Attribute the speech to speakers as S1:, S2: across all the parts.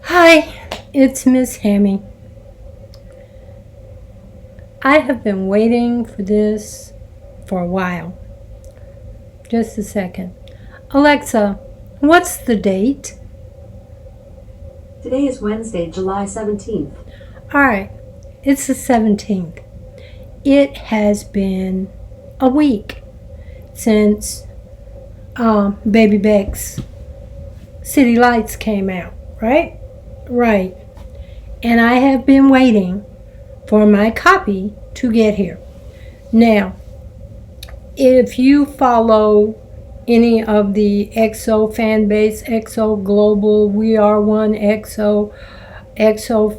S1: Hi, it's Miss Hammy. I have been waiting for this for a while. Just a second. Alexa, what's the date?
S2: Today is Wednesday, July 17th.
S1: Alright, it's the 17th. It has been a week since Baby Beck's City Lights came out, right? Right. And I have been waiting for my copy to get here. Now, if you follow any of the EXO fan base, EXO Global, We Are One, EXO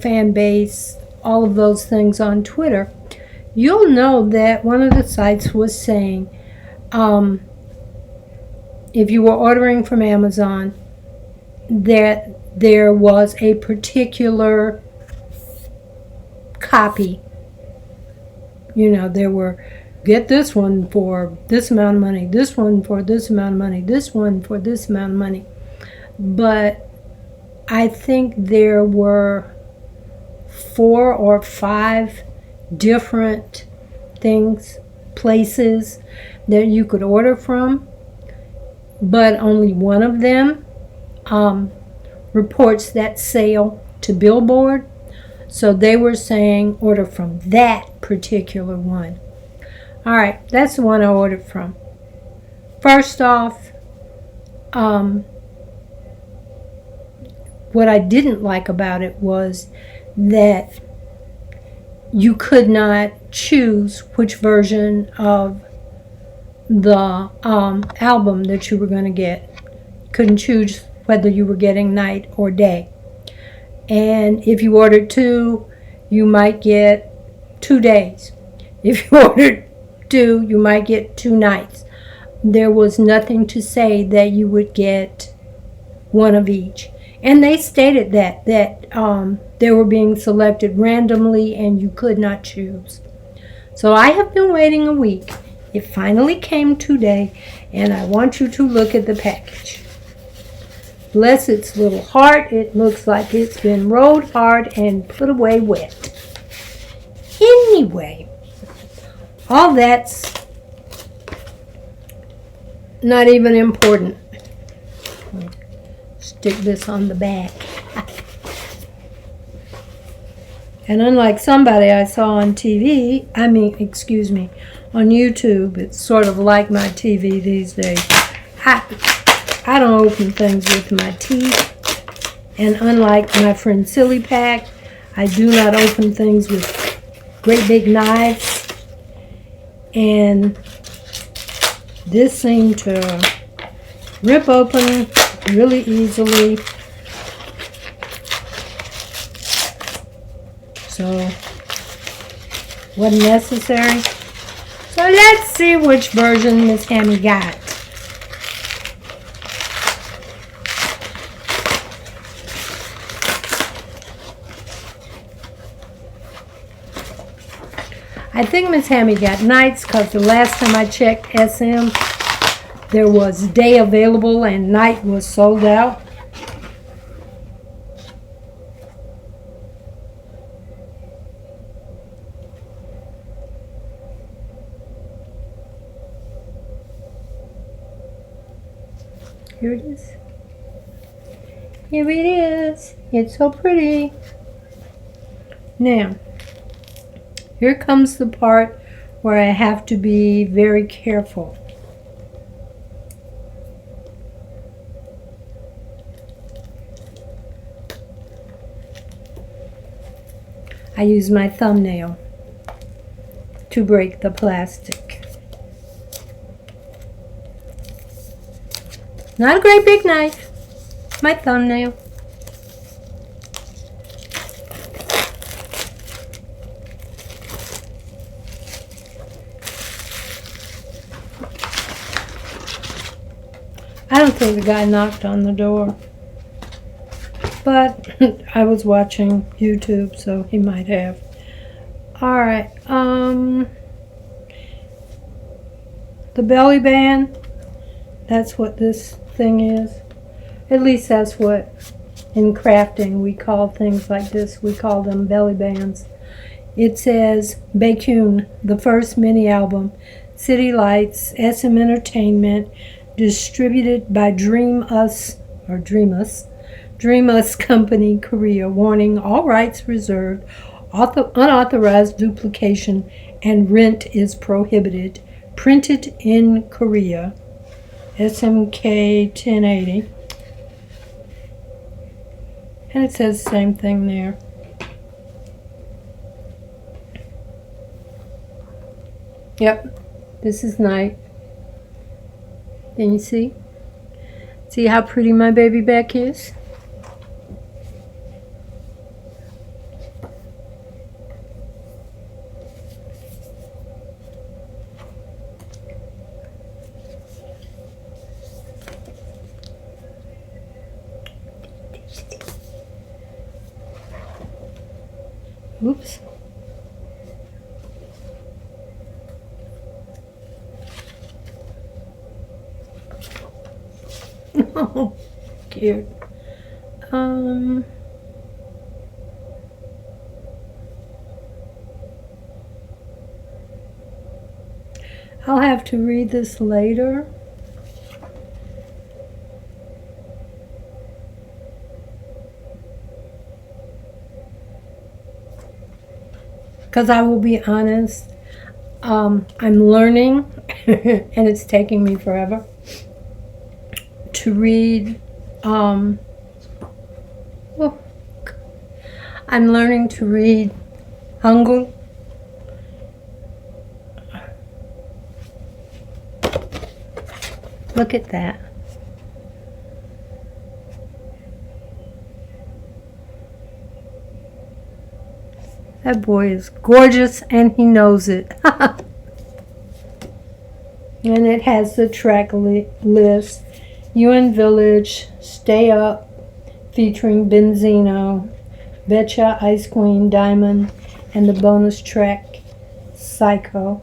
S1: fan base, all of those things on Twitter, you'll know that one of the sites was saying if you were ordering from Amazon, that there was a particular copy. You know, there were, get this one for this amount of money, this one for this amount of money, this one for this amount of money. But I think there were 4 or 5 different things, places that you could order from, but only one of them reports that sale to Billboard. So they were saying order from that particular one. All right, that's the one I ordered from. First off, what I didn't like about it was that you could not choose which version of the album that you were going to get. Couldn't choose whether you were getting night or day. And if you ordered 2, you might get 2 days. If you ordered 2, you might get 2 nights. There was nothing to say that you would get one of each. And they stated that they were being selected randomly and you could not choose. So I have been waiting a week. It finally came today, and I want you to look at the package. Bless its little heart, it looks like it's been rolled hard and put away wet. Anyway, all that's not even important. Stick this on the back. And unlike somebody I saw on TV, on YouTube, it's sort of like my TV these days. I don't open things with my teeth. And unlike my friend Silly Pack, I do not open things with great big knives. And this seemed to rip open really easily. So, wasn't necessary. So let's see which version Miss Hammy got. I think Miss Hammy got nights because the last time I checked SM, there was day available and night was sold out. Here it is. Here it is. It's so pretty. Now, here comes the part where I have to be very careful. I use my thumbnail to break the plastic. Not a great big knife, my thumbnail. I don't think the guy knocked on the door, but I was watching YouTube, so he might have. All right, the belly band, that's what this thing is. At least that's what in crafting, we call things like this, we call them belly bands. It says Baekhyun, the first mini album, City Lights, SM Entertainment, distributed by Dream Us Company, Korea. Warning, all rights reserved. Unauthorized duplication and rent is prohibited. Printed in Korea. SMK 1080. And it says the same thing there. Yep, this is night. Can you see? See how pretty my baby back is? Oops. Oh, cute. I'll have to read this later. Because I will be honest, I'm learning, and it's taking me forever to read. I'm learning to read Hangul. Look at that. That boy is gorgeous and he knows it. And it has the track list. UN Village, Stay Up, featuring Benzino, Betcha, Ice Queen, Diamond, and the bonus track, Psycho.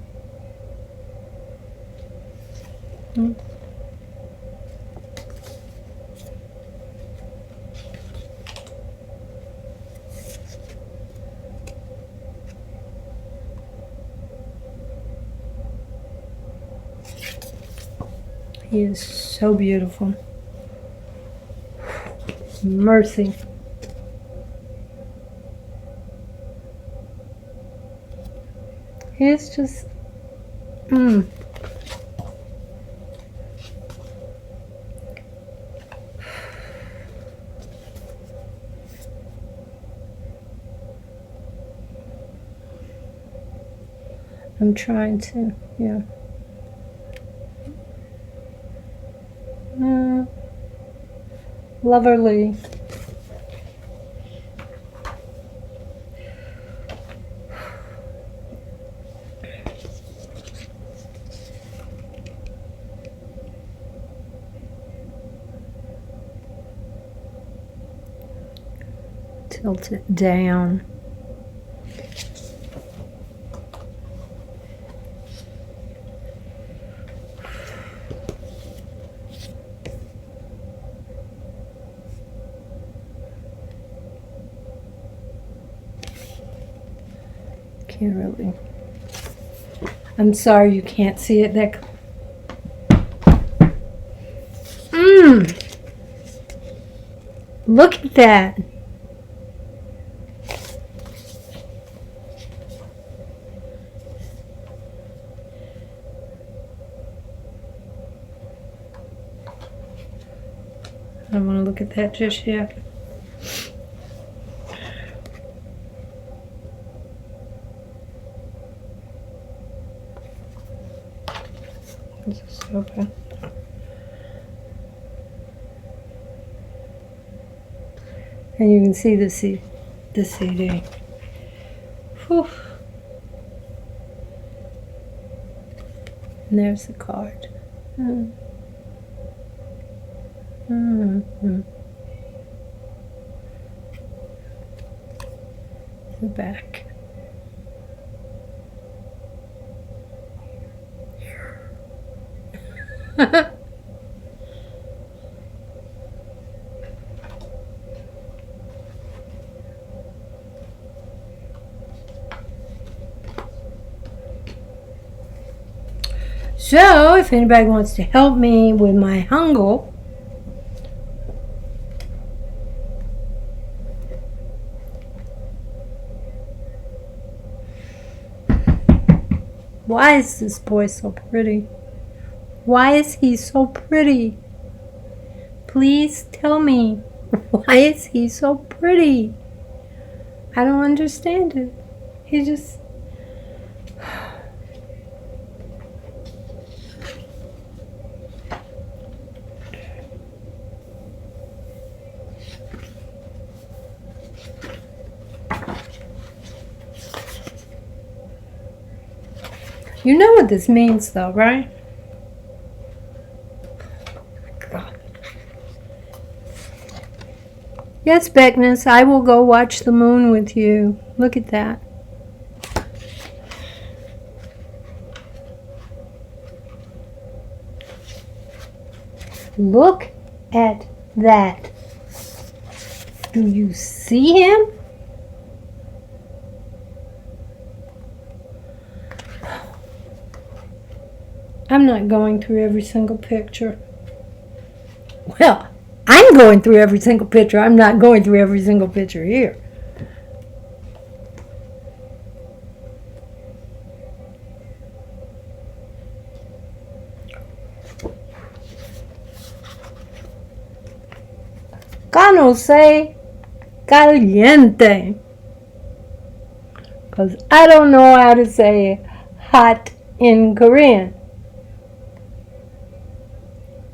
S1: He is so beautiful. Mercy. He is just... I'm trying to, yeah. Loverly. Tilt it down. Can't really. I'm sorry you can't see it. That. Look at that. I don't want to look at that just yet. This is so bad. And you can see the CD. Whew. And there's the card. The back. So, if anybody wants to help me with my Hangul, why is this boy so pretty? Why is he so pretty? Please tell me, why is he so pretty? I don't understand it. He just... You know what this means, though, right? God. Yes, Beckness, I will go watch the moon with you. Look at that. Look at that. Do you see him? I'm not going through every single picture. Well, I'm going through every single picture. I'm not going through every single picture here. No sé caliente. Because I don't know how to say hot in Korean.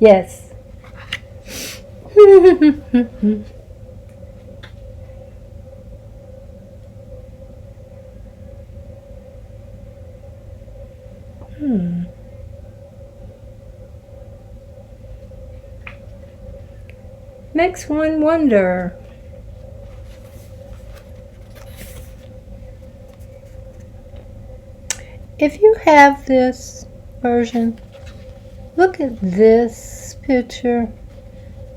S1: Yes. Makes one wonder. If you have this version, look at this picture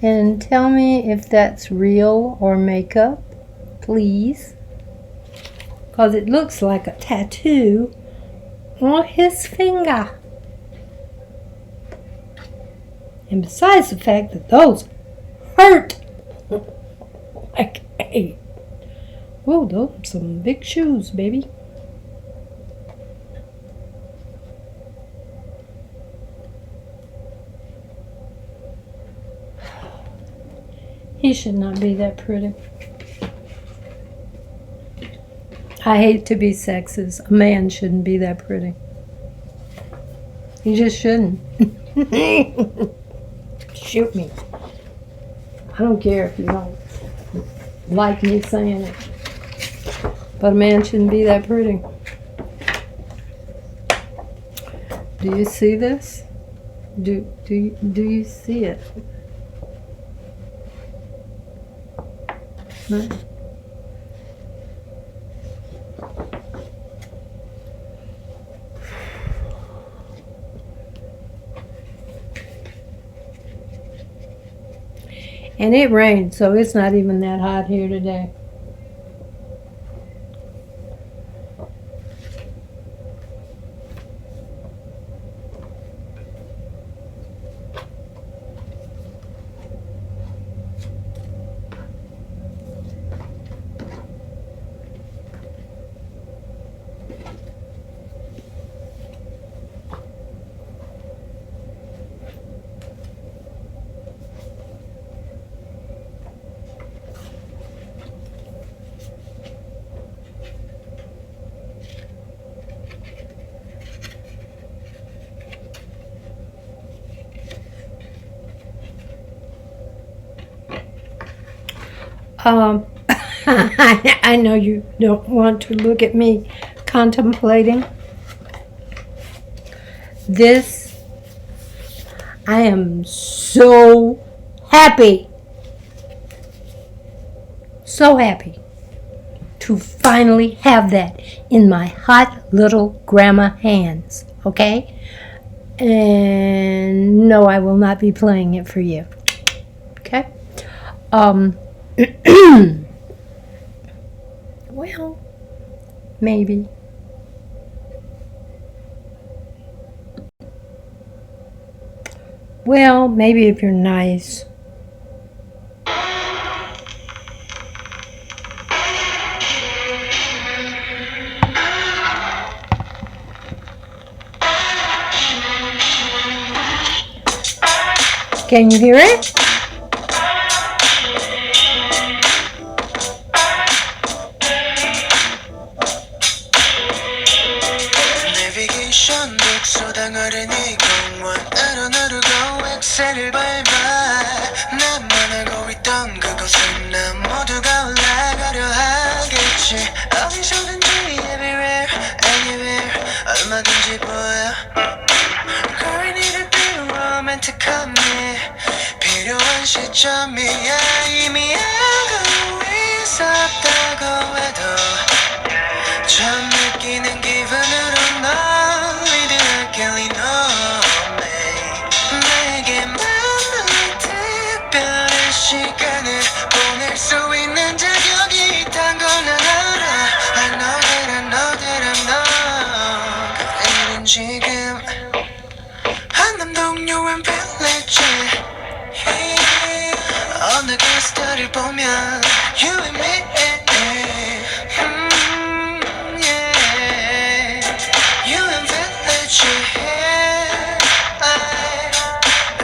S1: and tell me if that's real or makeup, please. Because it looks like a tattoo on his finger. And besides the fact that those hurt like, hey. Whoa, those are some big shoes, baby. He should not be that pretty. I hate to be sexist. A man shouldn't be that pretty. He just shouldn't. Shoot me. I don't care if you don't like me saying it. But a man shouldn't be that pretty. Do you see this? Do you see it? No? And it rained, so it's not even that hot here today. I know you don't want to look at me contemplating. This, I am so happy. So happy to finally have that in my hot little Gramma hands, okay? And no, I will not be playing it for you, okay? Well, maybe. Well, maybe if you're nice. Can you hear it?
S3: 내비게이션 독서당 어린이 공원 하루하루고 엑셀을 밟아 나만 알고 있던 그곳은 난 모두가 올라가려 하겠지 어디서든지 everywhere anywhere 얼마든지 보여 Girl I need to be romantic함이 필요한 시점이야 이미 알고 있었다고 해도 처음 느끼는 기분으로 널 리드할게 lean on me 내게만 특별한 시간을 보낼 수 있는 자격이 있단 걸 난 알아 I know that I know that I know 그래 이른 지금 한남 동요엔 빌리지 어느 게스트를 보면 You and me You and village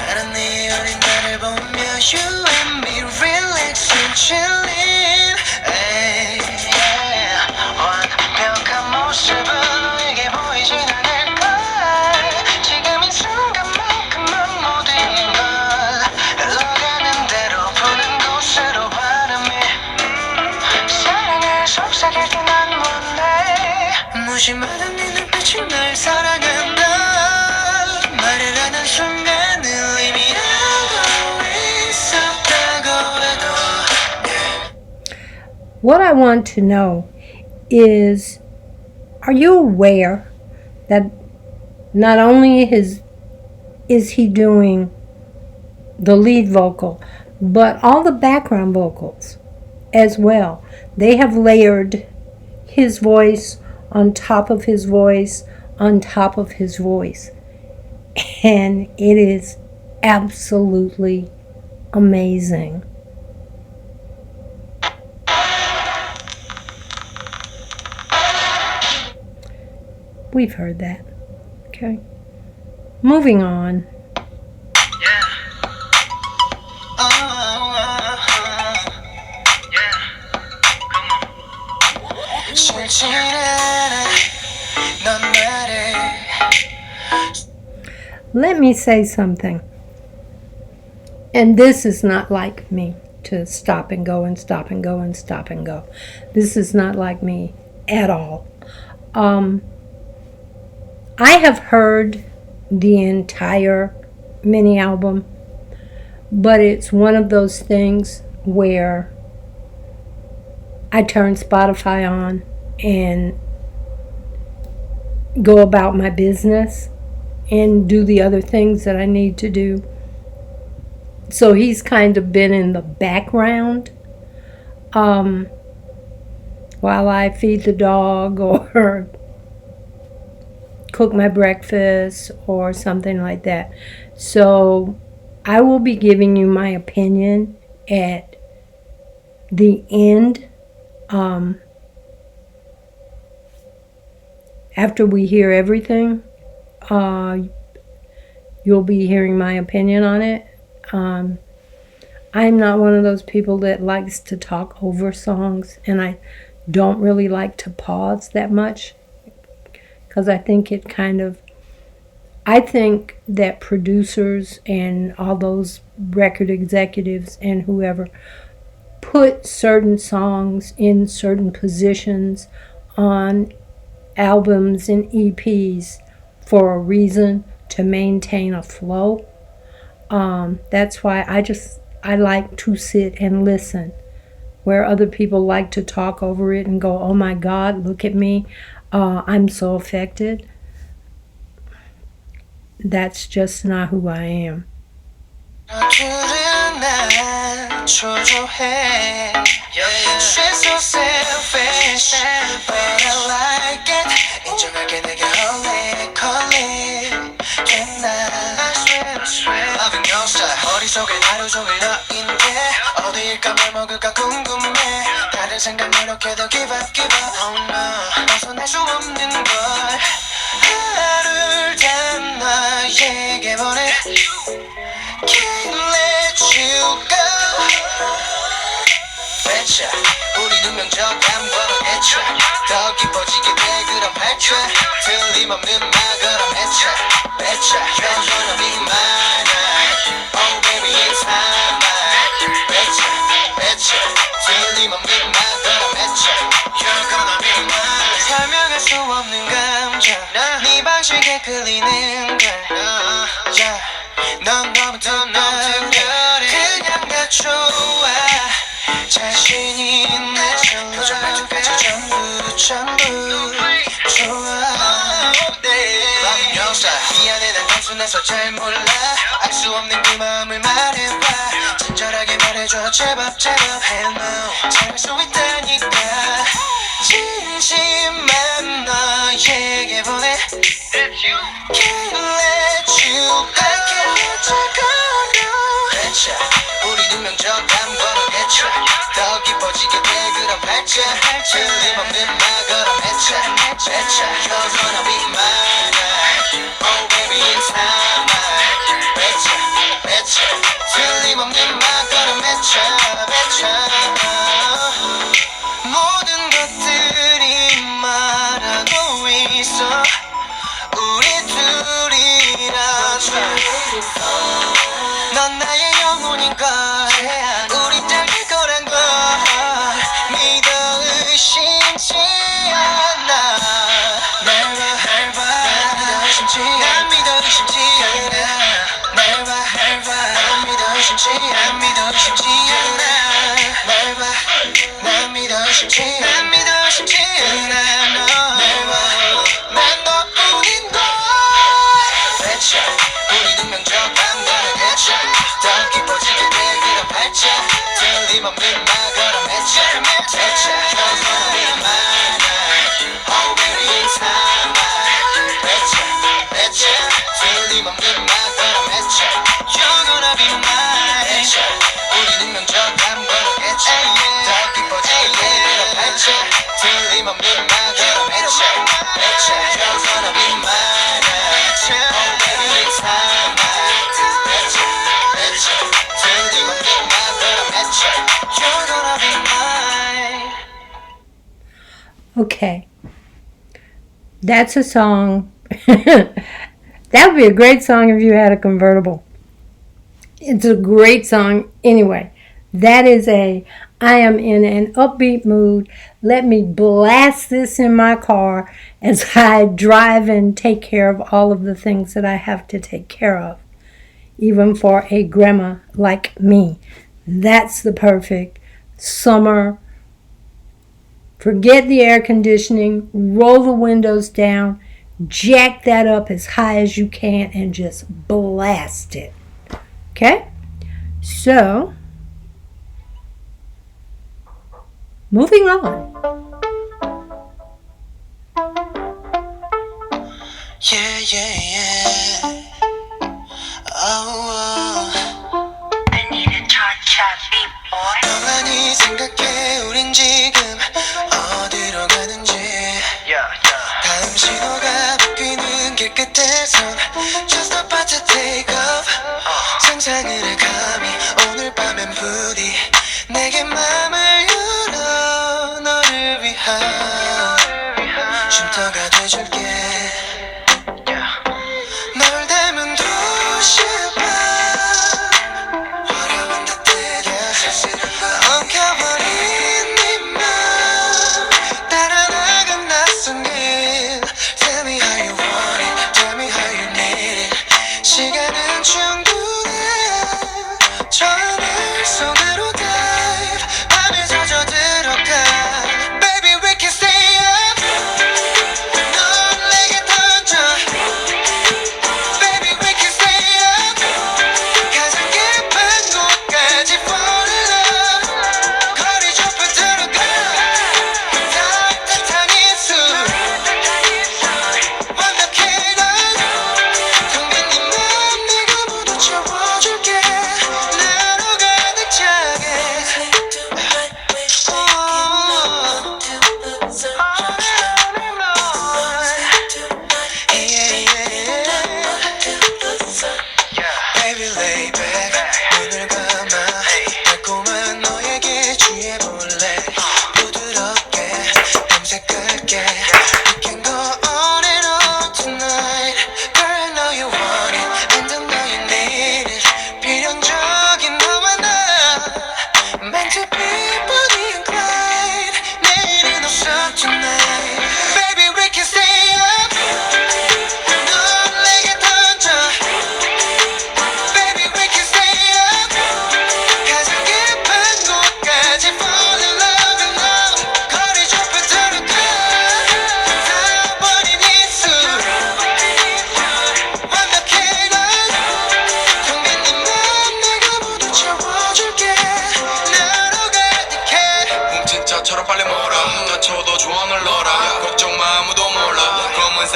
S3: 나는 네 어린 나를 보며 You and me relaxing chilling 완벽한 모습은 너에게 보이진 않을걸 지금 이 순간만큼만 모든 걸 흘러가는 대로 푸는 곳으로 바람이 사랑에 속삭일 때 난 원해 무심하던 네 눈빛이 날 사랑한다 말을 하는 순간을 이미 알고 있었다고 해도
S1: What I want to know is, are you aware that not only is he doing the lead vocal, but all the background vocals as well? They have layered his voice on top of his voice on top of his voice. And it is absolutely amazing. We've heard that. Okay. Moving on. Let me say something. And this is not like me to stop and go and stop and go and stop and go. This is not like me at all. I have heard the entire mini album, but it's one of those things where I turn Spotify on and go about my business and do the other things that I need to do. So he's kind of been in the background while I feed the dog or cook my breakfast or something like that. So I will be giving you my opinion at the end. After we hear everything, you'll be hearing my opinion on it. I'm not one of those people that likes to talk over songs, and I don't really like to pause that much because I think that producers and all those record executives and whoever put certain songs in certain positions on albums and EPs for a reason, to maintain a flow. That's why I like to sit and listen, where other people like to talk over it and go, oh my God, look at me, I'm so affected. That's just not who I am.
S3: She's so selfish, but I like it. 인정할게 내게 holy, calling. I swear, loving 머릿속에 하루 종일 너인데 어디일까 뭘 먹을까 궁금해 다른 생각 노력해도 give up oh no 벗어날 수 없는 걸 하루를 다 너에게 보내 Can't let you go 배차 우리 눈명적 감과로 대차 더 깊어지게 돼 그런 발차 틀림없는 말 그럼 해차 배차 You're gonna be mine Oh baby it's time 배차 틀림없는 말 그럼 해차 You're gonna be mine 설명할 수 없는 감정 네 방식에 끌리는 걸 yeah. 넌 너무 특별해 그냥 다 좋아 자신 있는 표정 말투까지 전부 좋아 마음 역사 미안해 난 단순해서 잘 몰라 알 수 없는 그 마음을 말해봐 친절하게 말해줘 제발 hello 잘할 수 있다니까 진심만 너에게 보내 Can't let you go I can't let you go no 배차 우리 눈명적 감과로 대차 더 깊어지게 돼 그런 발차 틀림없는 말 그럼 해차 배차 You're gonna be mine Oh baby it's time 배차 틀림없는 말 그럼 해차 모든 것들이 말하고 있어 우리 둘이라서 넌 나의 영혼인걸 우리 짝일 거란 걸 믿어 의심치 않아 날 믿어 의심치 않아 난 믿어 의심치 않아 난 믿어 의심치 않아 난 너뿐인 걸 배차 우리 눈명적 감과로 대차 더 깊어지게 돼 그런 발차 틀림없는 말 걸어 매차 You're gonna be mine Oh baby it's time 배차 틀림없는 말 걸어 매차 You're gonna be mine 우리 눈명적 감과로 대차 더 깊어지게 돼 그런 발차 틀림없는 말 걸어 매차 You're gonna be mine Oh baby it's time 배차 틀림없는 말 걸어 매차 You're gonna be mine
S1: Okay. That's a song. That would be a great song if you had a convertible. It's a great song anyway. That is I am in an upbeat mood. Let me blast this in my car as I drive and take care of all of the things that I have to take care of. Even for a grandma like me. That's the perfect summer. Forget the air conditioning. Roll the windows down. Jack that up as high as you can and just blast it. Okay? So, moving on.
S3: Yeah 너만이 생각해 우린 지금 어디로 가는지 다음 신호가 바뀌는 길 끝에선 Just about to take off 상상을 해 감히 오늘 밤엔 부디 내게 맘을 열어 너를 위한 쉼터가 돼줄게 널 닮은도 싶어 화려한 듯해 엉켜버린 네맘 따라 나간 낯선 길 Tell me how you want it Tell me how you need it 시간은 충분해 저 하늘 속으로 dive 밤에 젖어 들어가 Baby we can stay up 넌 내게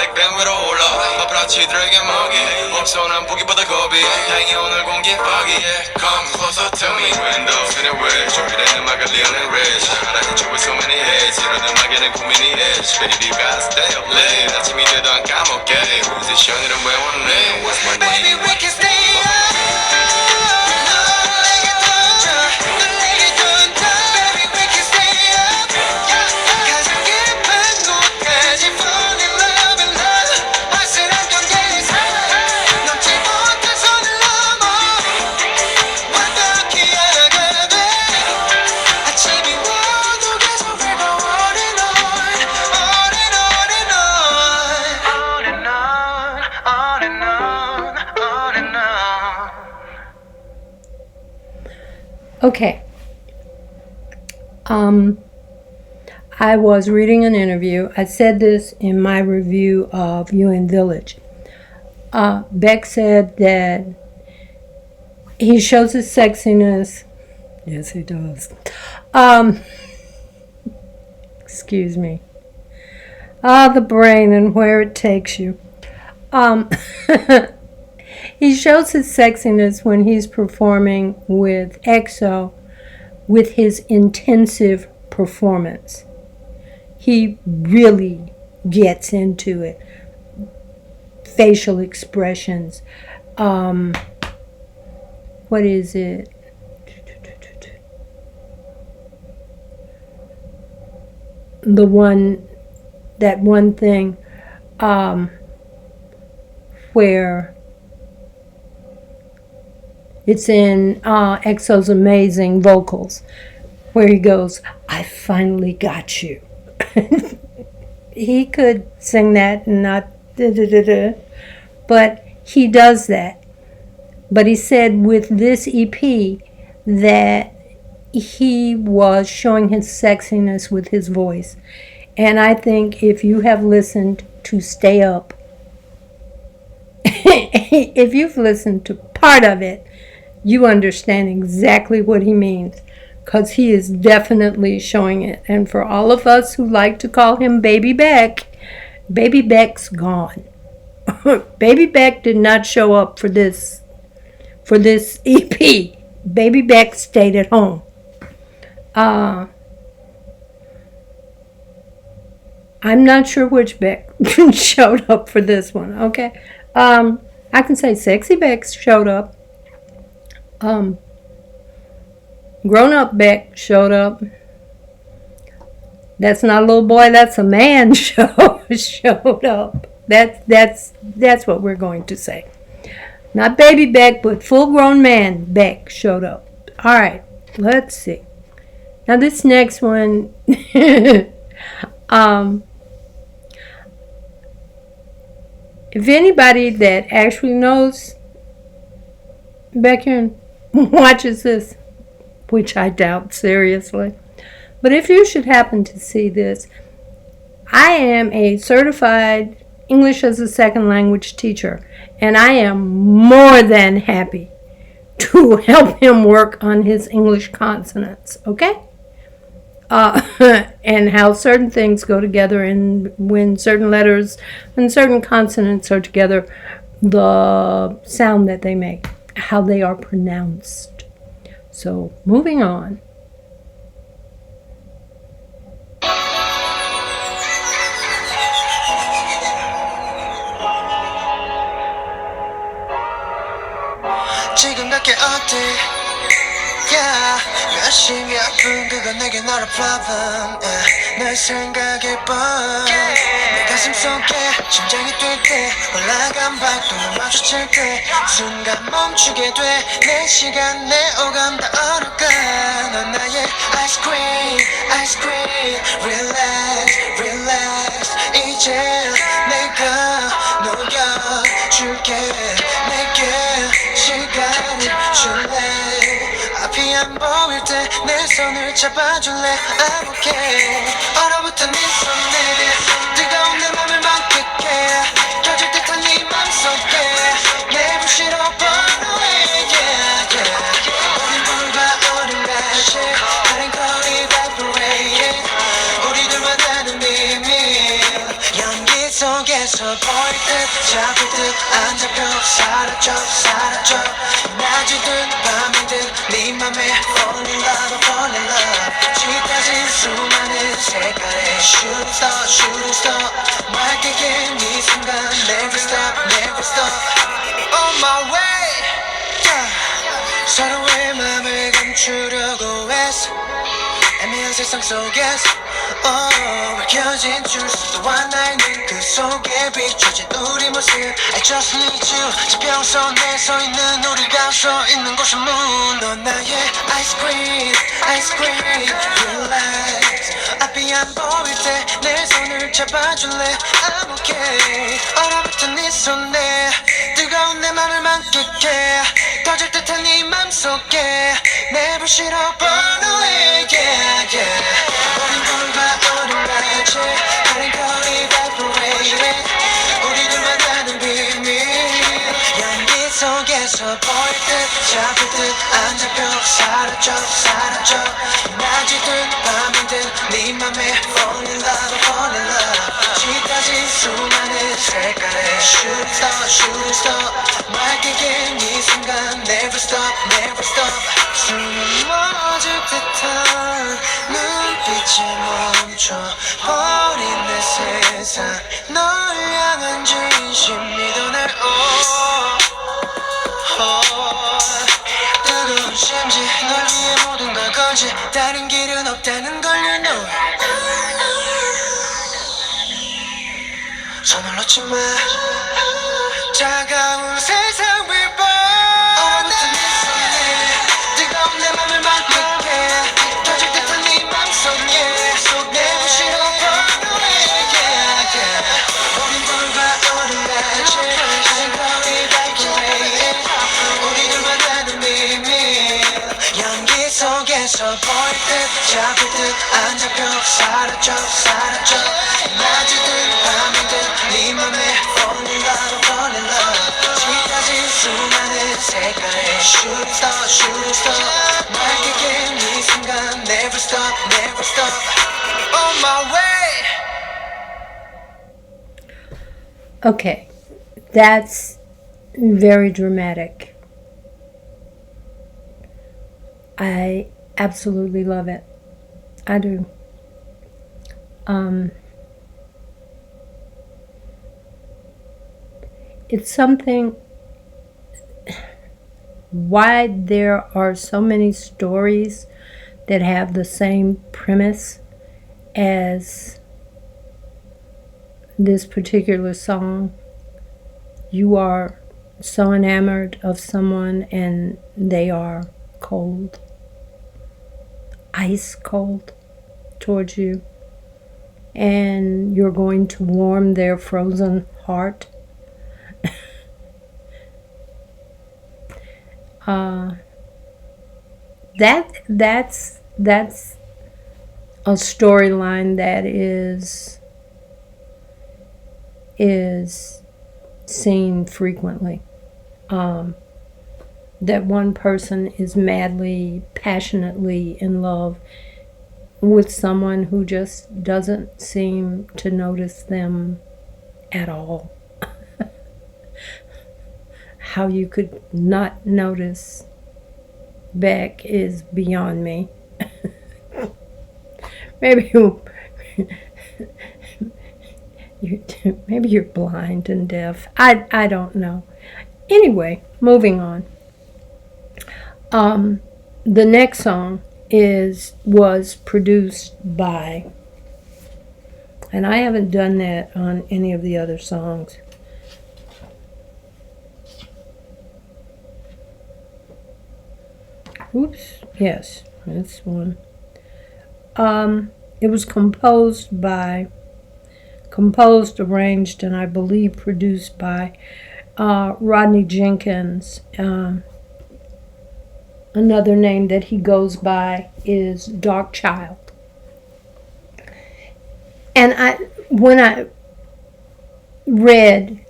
S3: 백뱀 위로 올라 파파라치들에게 먹이 없어 난 보기보다 겁이 다행히 오늘 공기 foggy Come closer to me window 그래 왜 준비된 음악을 리얼한 rich 알아 hit you with so many hits 이런 음악에는 고민이 itch Baby you gotta stay up late 아침이 돼도 안 까먹게 뮤지션이란 왜 원래 What's my name Baby we can stay up
S1: Okay. I was reading an interview. I said this in my review of UN Village. Beck said that he shows his sexiness. Yes, he does. Excuse me. The brain and where it takes you. He shows his sexiness when he's performing with EXO with his intensive performance. He really gets into it. Facial expressions. What is it? That one thing where it's in EXO's amazing vocals, where he goes, I finally got you. He could sing that and not da-da-da-da, but he does that. But he said with this EP that he was showing his sexiness with his voice. And I think if you have listened to Stay Up, if you've listened to part of it, you understand exactly what he means, because he is definitely showing it. And for all of us who like to call him Baby Beck, Baby Beck's gone. Baby Beck did not show up for this EP. Baby Beck stayed at home. I'm not sure which Beck showed up for this one, okay? I can say Sexy Beck showed up. Grown-up Beck showed up. That's not a little boy, that's a man showed up. That's what we're going to say. Not Baby Beck, but full-grown man Beck showed up. All right, let's see. Now this next one, if anybody that actually knows Baekhyun watches this, which I doubt seriously, but if you should happen to see this, I am a certified English as a second language teacher, and I am more than happy to help him work on his English consonants, okay? And how certain things go together, and when certain letters and certain consonants are together, the sound that they make, how they are pronounced. So, moving on.
S3: 지금 갖게 어때 yeah. 열심히 아픈 그건 내게 not a problem 널 생각해 봐 내 가슴 속에 심장이 뛸 때 올라간 박동을 마주칠 때 순간 멈추게 돼 내 시간 내 오감 다 얼어가 넌 나의 ice cream relax relax 이제 내가 녹여줄게 내게 시간을 줄래 앞이 안 보일 때 내 손을 잡아줄래 I'm okay 얼어붙은 네 손에 뜨거운 내 맘을 만끽해 켜질 듯한 네 맘속에 내 불씨로 burn away yeah, yeah. 우린 불과 어린 날씨 다른 거리 evaporate 우리 둘만 아는 비밀 연기 속에서 잡힐 듯 안 잡혀 사라져 사라져 낮이든 밤이든 네 맘에 fall in love fall in love 짙어진 수많은 색깔의 shooting star shooting star 맑게 이 순간 never stop never stop on my way yeah. 서로의 맘을 감추려고 했어 애매한 세상 속에서 밝혀진 줄수와 나의 눈그 속에 비춰진 우리 모습 I just need you 지평선에 서 있는 우리가 서 있는 곳은 넌 나의 ice cream ice cream relax 앞이 안 보일 때 내 손을 잡아줄래 I'm okay 얼어붙은 네 손에 뜨거운 내 맘을 만끽해 터질 듯한 네 맘속에 내 불씨로 burn away yeah yeah 우린 불과 어린 낮에 다른 거리 evaporated 우리 둘만 아는 비밀 연기 속에서 보일 듯 잡힐 듯 안 잡혀 사라져 사라져 낮이든 밤이든 네 맘에 fall in love fall in love 짙어진 수많은 색깔의 shooting star shooting star 맑게 이 순간 never stop never stop 숨을 멎을 듯한 눈빛에 멈춰 버린 내 세상 널 향한 진심 믿어 날 뜨거운 심지 널 위해 모든 걸 걸지 다른 길은 없다는 걸 you know 손을 놓지 마 차가운 세상 위로 얼어붙은 네 손에 뜨거운 내 맘을 만끽해 터질 듯한 네 맘속에 내 부시로 burn away yeah yeah 우린 불과 어린 낮에 다른 거리 evaporated 우리 둘만 아는 비밀 연기 속에서 보일 듯 잡힐 듯 안 잡혀 사라져 사라져 낮이든 밤이든 네 맘에 fall in love fall in love 짙어진 수많은 색깔의 shooting star shooting star 맑게 이 순간 never stop never stop on my way
S1: Okay, that's very dramatic. I absolutely love it. I do. It's something why there are so many stories that have the same premise as this particular song. You are so enamored of someone and they are cold, ice cold towards you, and you're going to warm their frozen heart. That's a storyline that is seen frequently. That one person is madly, passionately in love with someone who just doesn't seem to notice them at all. How you could not notice Beck is beyond me. Maybe maybe you're blind and deaf. I don't know. Anyway, moving on. The next song was produced by, and I haven't done that on any of the other songs. Oops, yes, that's one. It was composed, arranged, and I believe produced by Rodney Jenkins. Another name that he goes by is Dark Child. And when I read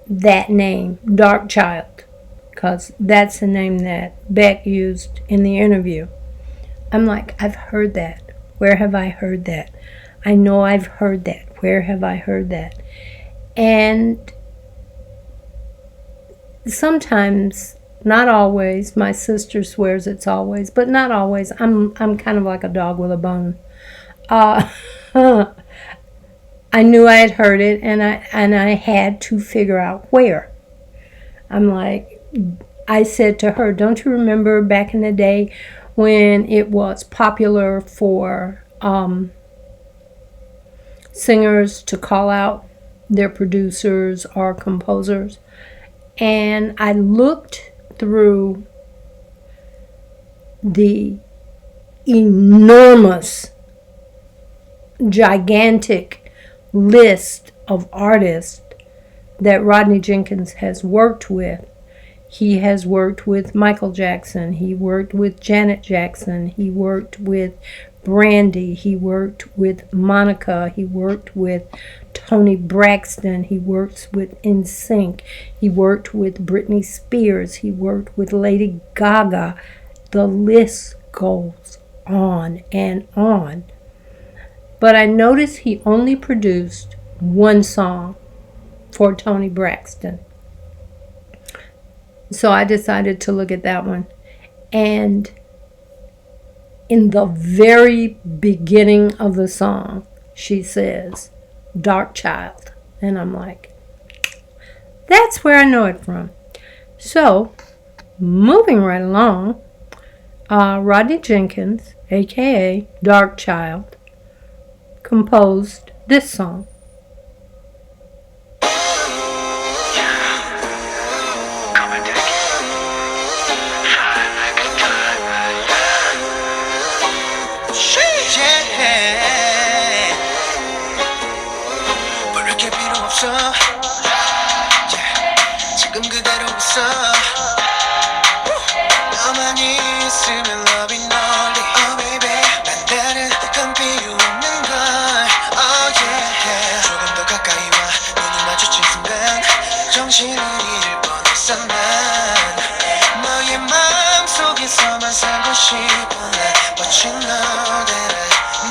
S1: that name, Dark Child, because that's the name that Beck used in the interview, I'm like, I've heard that. Where have I heard that? I know I've heard that. Where have I heard that? And sometimes, not always, my sister swears it's always, but not always. I'm kind of like a dog with a bone. Uh, I knew I had heard it, and I had to figure out where. I'm like, I said to her, don't you remember back in the day when it was popular for singers to call out their producers or composers? And I looked through the enormous, gigantic list of artists that Rodney Jenkins has worked with. He has worked with Michael Jackson. He worked with Janet Jackson. He worked with Brandy. He worked with Monica. He worked with Toni Braxton. He works with NSYNC. He worked with Britney Spears. He worked with Lady Gaga. The list goes on and on. But I noticed he only produced one song for Toni Braxton. So I decided to look at that one. And in the very beginning of the song, she says, Dark Child. And I'm like, that's where I know it from. So, moving right along, Rodney Jenkins, aka Dark Child, composed this song.
S3: 지금 그대로 있어 너만이 있으면 love it 널리 Oh baby 난 다른 건 필요 없는 걸 Oh yeah 조금 더 가까이 와 눈이 마주친 순간 정신을 잃을 뻔했어 난 너의 마음속에서만 살고 싶어 But you know that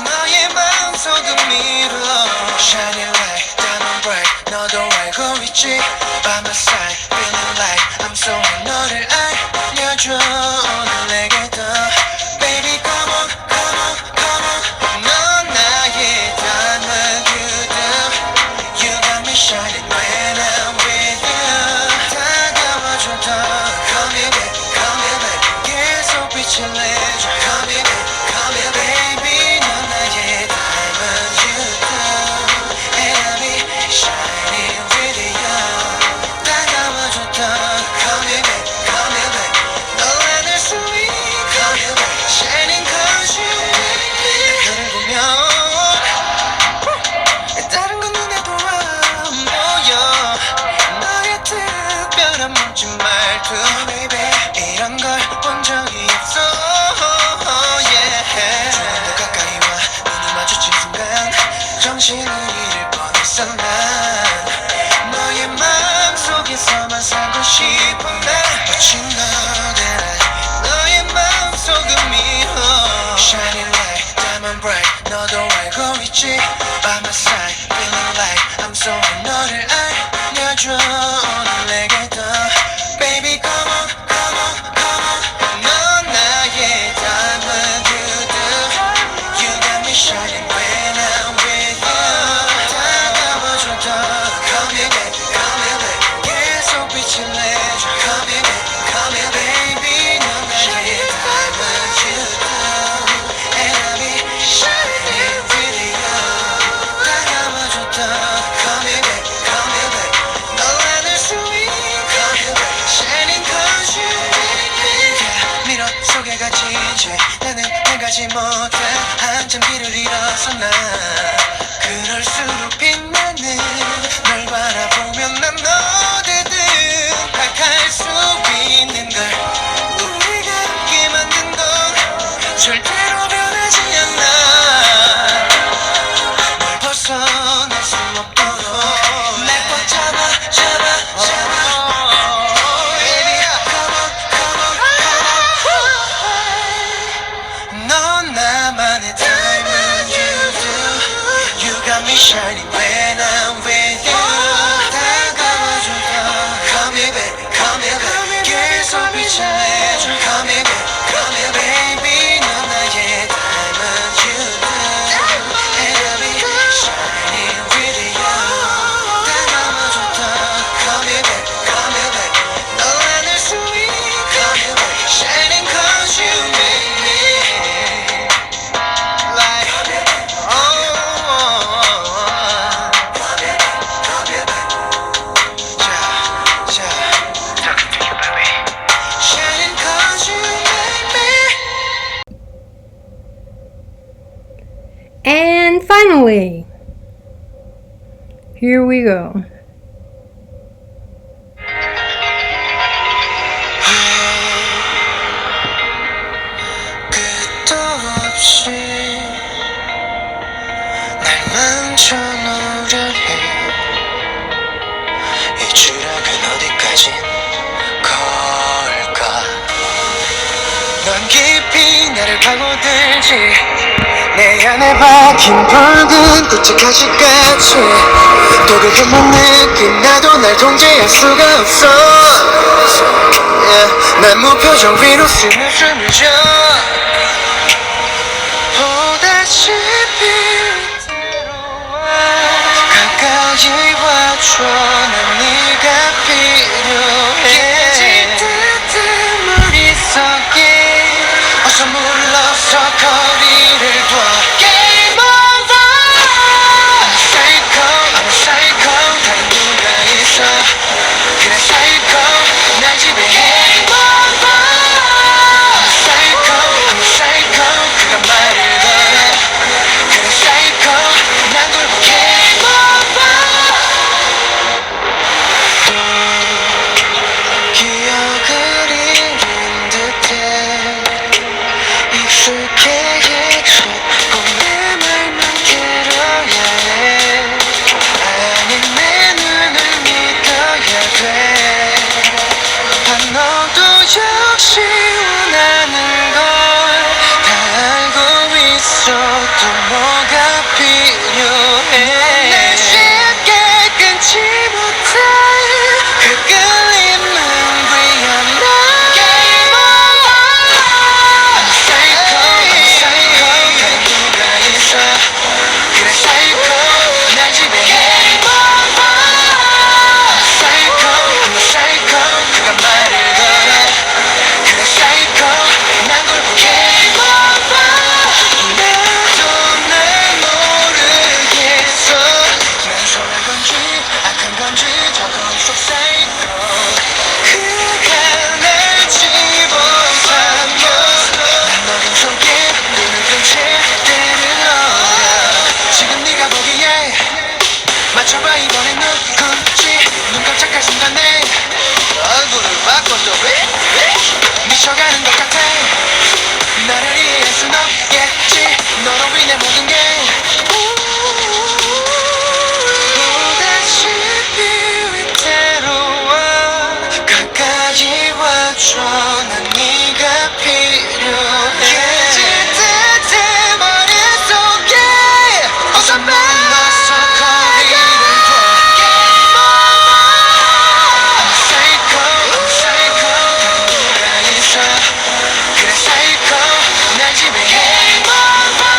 S3: 너의 마음속은 미로 Shining light diamond bright 너도 알고 있지 By my side feeling like I'm so high 너를 알려줘 오늘 내게 더 Baby come on come on come on 넌 나의 diamond beauty You got me shining when I'm with you 다가와줘 더 Come here back come here back 계속 빛을 내줘 Come here back come here baby 넌 나의 diamond beauty And I'll be shining with you 다가와줘 더 Come here back come here back 널 안을 수 있게 Come here back shining cause you 별을 보면 다른 건 눈에 보아 안 보여 너의 특별한 멋진 말투 baby 이런 걸 본 적이 없어 yeah 조금 더 가까이 와 눈이 마주친 순간 정신을 잃을 뻔했어 난 너의 마음속에서만 살고 싶어 난 But you know that 너의 마음속은 미로 Shining light diamond bright 너도 알고 있지 By my side feeling like I'm so high 너를 알려줘 오늘 내게 더 Baby come on come on come on 넌 나의 diamond beauty You got me shining when I'm with you 다가와줘 더 Come here back come here back 계속 빛을 내줘 Come here back come here baby 넌 나의 diamond beauty And I'll be shining with you 다가와줘 더 Come here back come here back 널 안을 수 있게 Come here back shining cause you yeah 미러 속에 갇힌 채 나는 나가지 못해 한참 길을 잃어서 난 그럴수록 빛나는 널 바라보면 난 어디든 갈 수 있는 걸 우리가 함께 만든 건 절대로 변하지 않아 널 벗어날 수 없도록 날 꽉 잡아 잡아 잡아 Baby come on come on come on 넌 나만의 diamond you do You got me shining
S1: And finally, here we go.
S3: 끝도 없이 날 망쳐놓으려 해. 이 추락은 어디까지 걸까? 넌 깊이 나를 파고들지. 내 안에 박힌 붉은 빛의 가시까지. 또 그 흠은 느낀 나도 날 통제할 수가 없어. 난 무표정 위로 숨을 쉬며 보다시피 위태로워. 가까이 와줘. 난 네가 필요해. 깨질 듯한 머릿속에 어서 물러서 거리를 둬. Game over. I'm a psycho, I'm a psycho. 다른 누가 있어. 그래 psycho 날 지배해. Game over. I'm a psycho, I'm a psycho. 그가 말을 걸어. 그래 psycho 난 굴복. Game over. 기억을 잃은 듯해. 익숙해 자꾸 내 말만 들어야 해. 아니 내 눈을 믿어야 돼. 너도 역시 원하는 걸 다 알고 있어. 또 뭐가 필요해. 날 쉽게 끊지 못해. 그 끌림은 위험해. Game over. I'm a psycho, I'm a psycho. 다른 누가 있어. 그래 psycho 날 지배해. Game over. I'm a psycho, I'm a psycho. 그가 말을 걸어. 그래 psycho 난 굴복. Game over. 나도 날 모르겠어. 난 선한 건지 악한 건지 저건 속 psycho. 그가 날 집어삼켜. 난 어둠 속에 눈을 뜬 채 때를 얻어. 지금 네가 보기에 맞춰봐 이번엔 누군지. 눈 깜짝할 순간에 얼굴을 바꿔줘. 미쳐가는 것 같아. 나를 이해할 순 없겠지. 너로 인해 모든 게 보다시피 위태로워. 가까이 와줘. 난 네가 필요해. 깨질 듯해 머릿속에 어서 만나서 거리를 둬. Game over. I'm a psycho, I'm a psycho. 다른 누가 있어. 그래 psycho 날 지배해. Game over.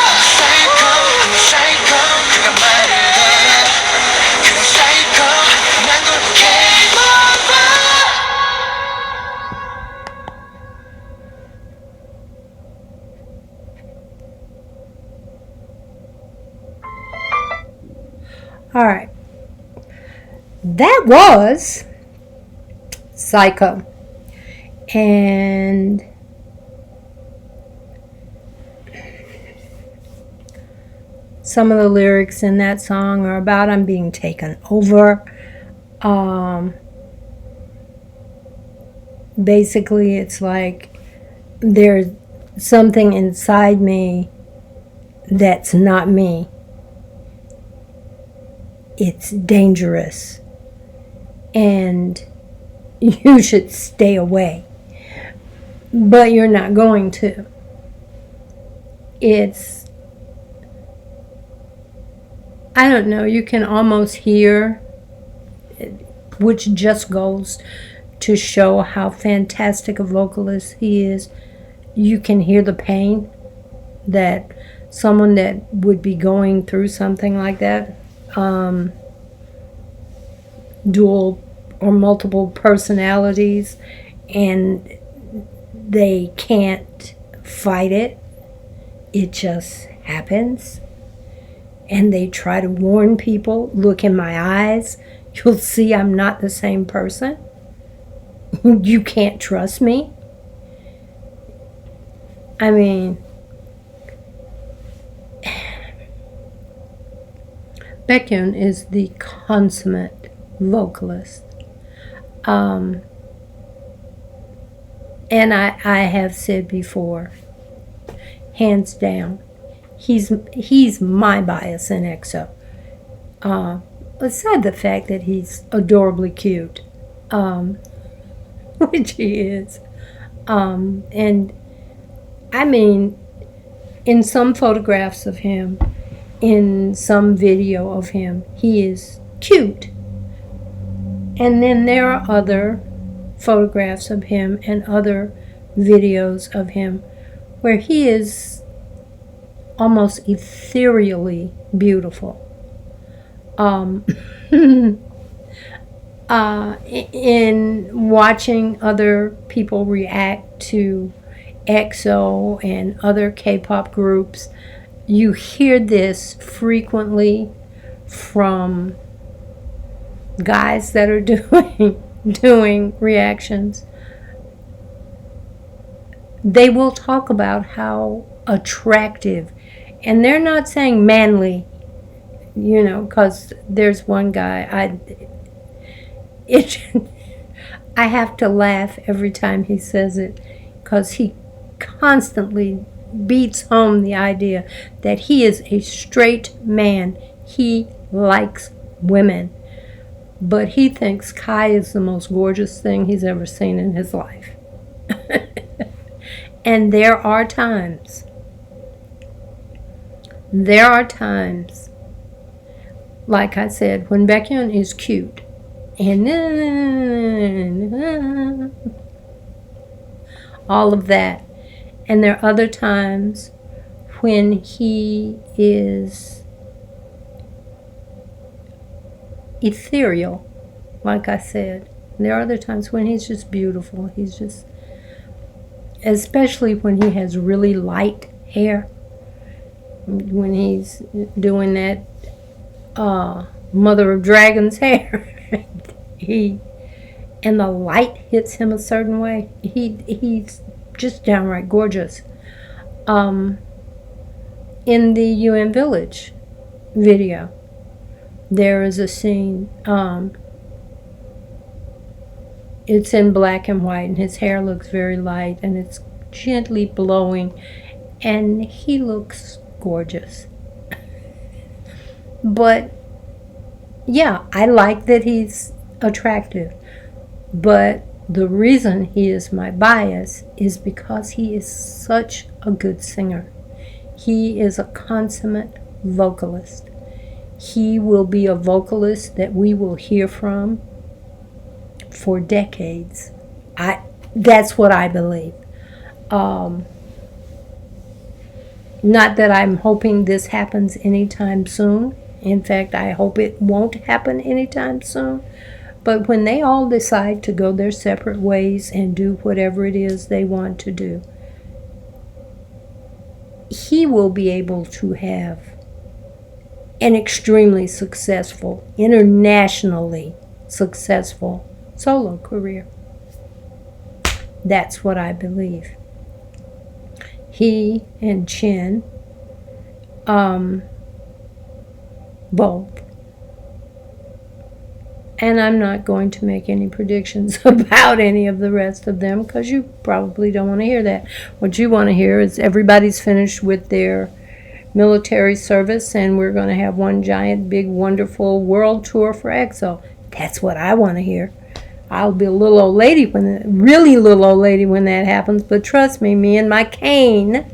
S3: I'm a psycho, I'm a psycho. 그가 말을 걸어. 그래 psycho 난 굴복. Game over.
S1: All right. That was Psycho. And some of the lyrics in that song are about I'm being taken over. Basically, it's like there's something inside me that's not me. It's dangerous. And you should stay away. But you're not going to. It's, I don't know, you can almost hear, which just goes to show how fantastic a vocalist he is. You can hear the pain that someone that would be going through something like that, dual or multiple personalities, and they can't fight it. It just happens. And they try to warn people, look in my eyes, you'll see I'm not the same person. You can't trust me. I mean, Baekhyun is the consummate vocalist. And I have said before, hands down, he's my bias in EXO. Aside the fact that he's adorably cute, which he is, and I mean, in some photographs of him, in some video of him, he is cute. And then there are other photographs of him and other videos of him where he is almost ethereally beautiful. In watching other people react to EXO and other K-pop groups, you hear this frequently from guys that are doing reactions. They will talk about how attractive, and they're not saying manly, because there's one guy, I have to laugh every time he says it, because he constantly beats home the idea that he is a straight man. He likes women, but he thinks Kai is the most gorgeous thing he's ever seen in his life. And there are times, like I said, when Baekhyun is cute, and all of that. And there are other times when he is ethereal, like I said. There are other times when he's just beautiful. He's just, especially when he has really light hair. When he's doing that Mother of Dragons hair. And the light hits him a certain way. He's just downright gorgeous. In the UN Village video, there is a scene. It's in black and white, and his hair looks very light, and it's gently blowing, and he looks gorgeous. But yeah, I like that he's attractive. But the reason he is my bias is because he is such a good singer. He is a consummate vocalist. He will be a vocalist that we will hear from for decades. That's what I believe. Not that I'm hoping this happens anytime soon. In fact, I hope it won't happen anytime soon. But when they all decide to go their separate ways and do whatever it is they want to do, he will be able to have an extremely successful, internationally successful solo career. That's what I believe. He and Chin, both. And I'm not going to make any predictions about any of the rest of them because you probably don't want to hear that. What you want to hear is everybody's finished with their military service and we're going to have one giant, big, wonderful world tour for EXO. That's what I want to hear. I'll be a little old lady really little old lady when that happens, but trust me, me and my cane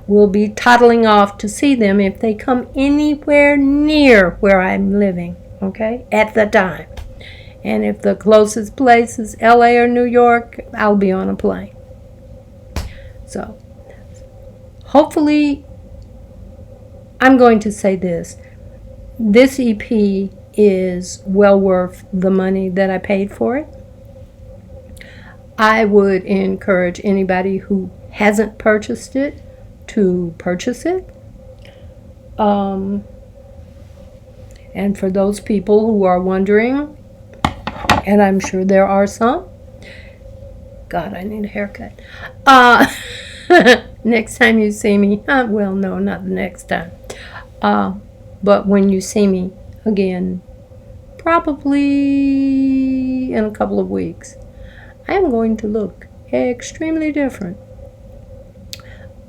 S1: will be toddling off to see them if they come anywhere near where I'm living. Okay, at the time. And if the closest place is LA or New York, I'll be on a plane. So, hopefully, I'm going to say this. This EP is well worth the money that I paid for it. I would encourage anybody who hasn't purchased it to purchase it. And for those people who are wondering, and I'm sure there are some, God, I need a haircut. Next time you see me, well, no, not the next time. But when you see me again, probably in a couple of weeks, I am going to look extremely different.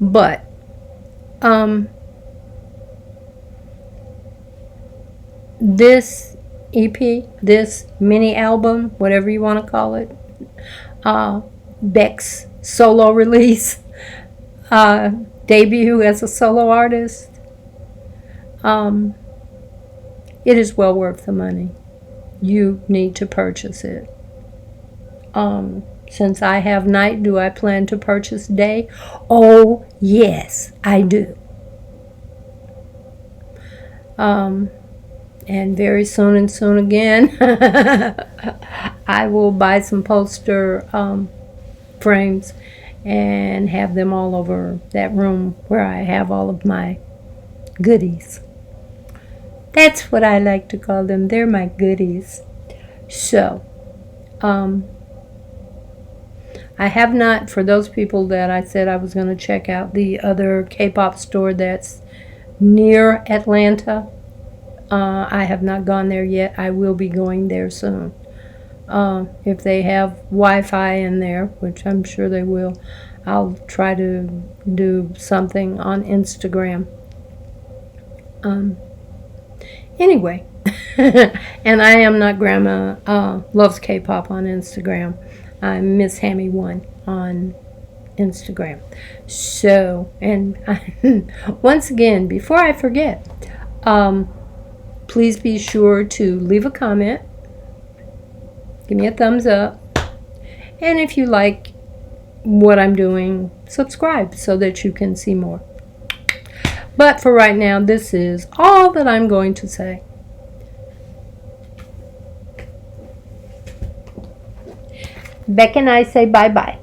S1: But this EP, this mini album, whatever you want to call it, Beck's solo release, debut as a solo artist, it is well worth the money. You need to purchase it. Since I have night, do I plan to purchase day? Oh, yes, I do. And very soon and soon again, I will buy some poster frames and have them all over that room where I have all of my goodies. That's what I like to call them. They're my goodies. So, I have not, for those people that I said I was going to check out the other K-pop store that's near Atlanta, I have not gone there yet. I will be going there soon. If they have Wi-Fi in there, which I'm sure they will, I'll try to do something on Instagram. Anyway, and I am not Grandma Loves K-Pop on Instagram. I'm Miss Hammy1 on Instagram. So, and once again, before I forget, please be sure to leave a comment, give me a thumbs up, and if you like what I'm doing, subscribe so that you can see more. But for right now, this is all that I'm going to say. Beck and I say bye-bye.